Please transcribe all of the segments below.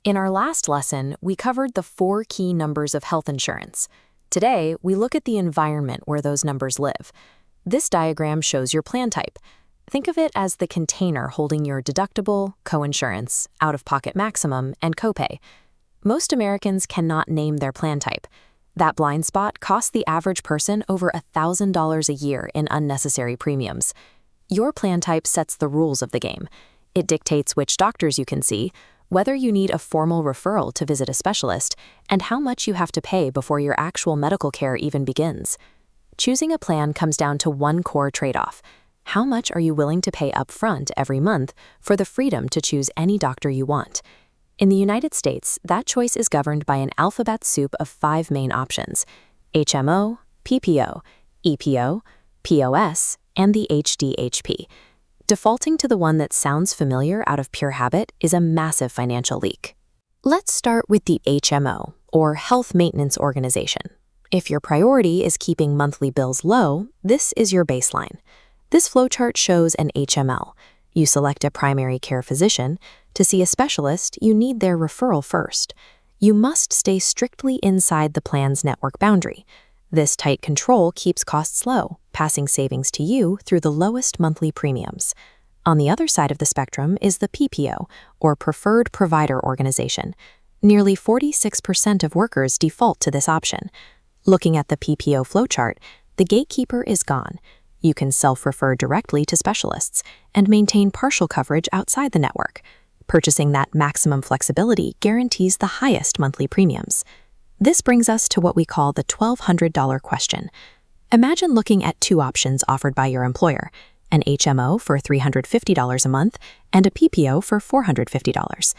In our last lesson, we covered the 4 key numbers of health insurance. Today, we look at the environment where those numbers live. This diagram shows your plan type. Think of it as the container holding your deductible, coinsurance, out-of-pocket maximum, and copay. Most Americans cannot name their plan type. That blind spot costs the average person over $1,000 a year in unnecessary premiums. Your plan type sets the rules of the game. It dictates which doctors you can see, whether you need a formal referral to visit a specialist, and how much you have to pay before your actual medical care even begins. Choosing a plan comes down to one core trade-off. How much are you willing to pay upfront every month for the freedom to choose any doctor you want? In the United States, that choice is governed by an alphabet soup of 5 main options: HMO, PPO, EPO, POS, and the HDHP. Defaulting to the one that sounds familiar out of pure habit is a massive financial leak. Let's start with the HMO, or Health Maintenance Organization. If your priority is keeping monthly bills low, this is your baseline. This flowchart shows an HMO. You select a primary care physician. To see a specialist, you need their referral first. You must stay strictly inside the plan's network boundary. This tight control keeps costs low, passing savings to you through the lowest monthly premiums. On the other side of the spectrum is the PPO, or Preferred Provider Organization. Nearly 46% of workers default to this option. Looking at the PPO flowchart, the gatekeeper is gone. You can self-refer directly to specialists and maintain partial coverage outside the network. Purchasing that maximum flexibility guarantees the highest monthly premiums. This brings us to what we call the $1,200 question. Imagine looking at 2 options offered by your employer, an HMO for $350 a month and a PPO for $450.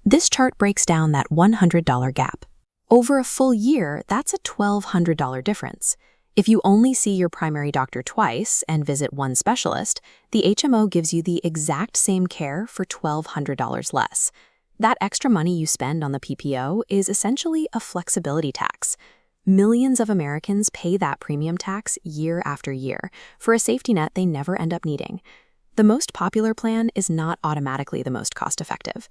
This chart breaks down that $100 gap. Over a full year, that's a $1,200 difference. If you only see your primary doctor twice and visit one specialist, the HMO gives you the exact same care for $1,200 less. That extra money you spend on the PPO is essentially a flexibility tax. Millions of Americans pay that premium tax year after year for a safety net they never end up needing. The most popular plan is not automatically the most cost-effective.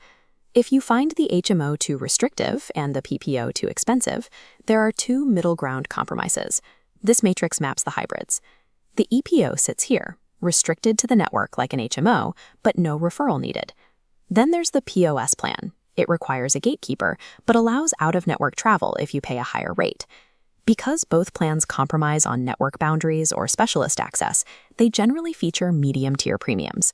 If you find the HMO too restrictive and the PPO too expensive, there are 2 middle ground compromises. This matrix maps the hybrids. The EPO sits here, restricted to the network like an HMO, but no referral needed. Then there's the POS plan. It requires a gatekeeper, but allows out-of-network travel if you pay a higher rate. Because both plans compromise on network boundaries or specialist access, they generally feature medium-tier premiums.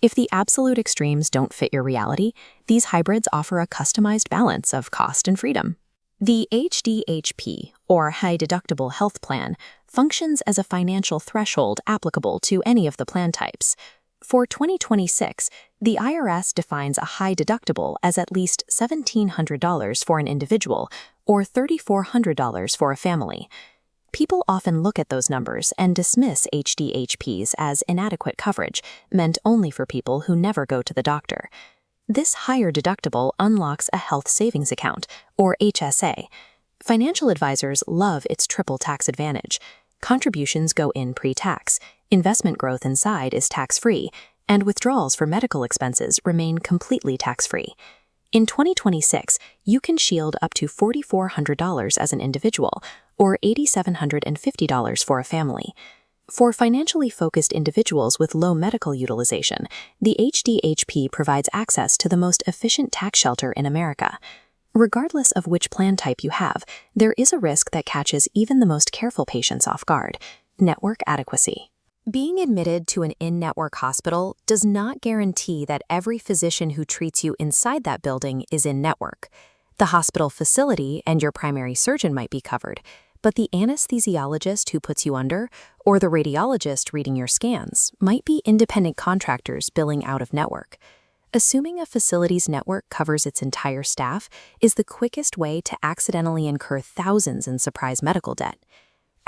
If the absolute extremes don't fit your reality, these hybrids offer a customized balance of cost and freedom. The HDHP, or High Deductible Health Plan, functions as a financial threshold applicable to any of the plan types. For 2026, the IRS defines a high deductible as at least $1,700 for an individual or $3,400 for a family. People often look at those numbers and dismiss HDHPs as inadequate coverage, meant only for people who never go to the doctor. This higher deductible unlocks a health savings account, or HSA. Financial advisors love its triple tax advantage. Contributions go in pre-tax, investment growth inside is tax-free, and withdrawals for medical expenses remain completely tax-free. In 2026, you can shield up to $4,400 as an individual, or $8,750 for a family. For financially focused individuals with low medical utilization, the HDHP provides access to the most efficient tax shelter in America. Regardless of which plan type you have, there is a risk that catches even the most careful patients off guard: network adequacy. Being admitted to an in-network hospital does not guarantee that every physician who treats you inside that building is in-network. The hospital facility and your primary surgeon might be covered, but the anesthesiologist who puts you under, or the radiologist reading your scans, might be independent contractors billing out of network. Assuming a facility's network covers its entire staff is the quickest way to accidentally incur thousands in surprise medical debt.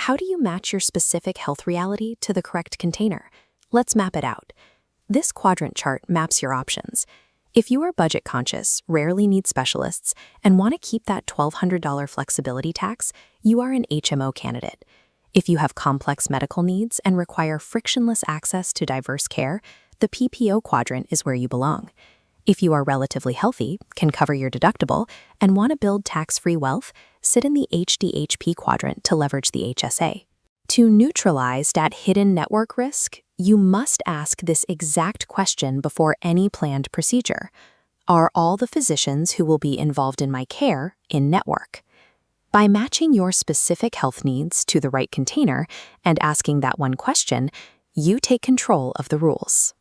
How do you match your specific health reality to the correct container? Let's map it out. This quadrant chart maps your options. If you are budget conscious, rarely need specialists, and want to keep that $1,200 flexibility tax, you are an HMO candidate. If you have complex medical needs and require frictionless access to diverse care, the PPO quadrant is where you belong. If you are relatively healthy, can cover your deductible, and want to build tax-free wealth, sit in the HDHP quadrant to leverage the HSA. To neutralize that hidden network risk, you must ask this exact question before any planned procedure. Are all the physicians who will be involved in my care in network? By matching your specific health needs to the right container and asking that one question, you take control of the rules.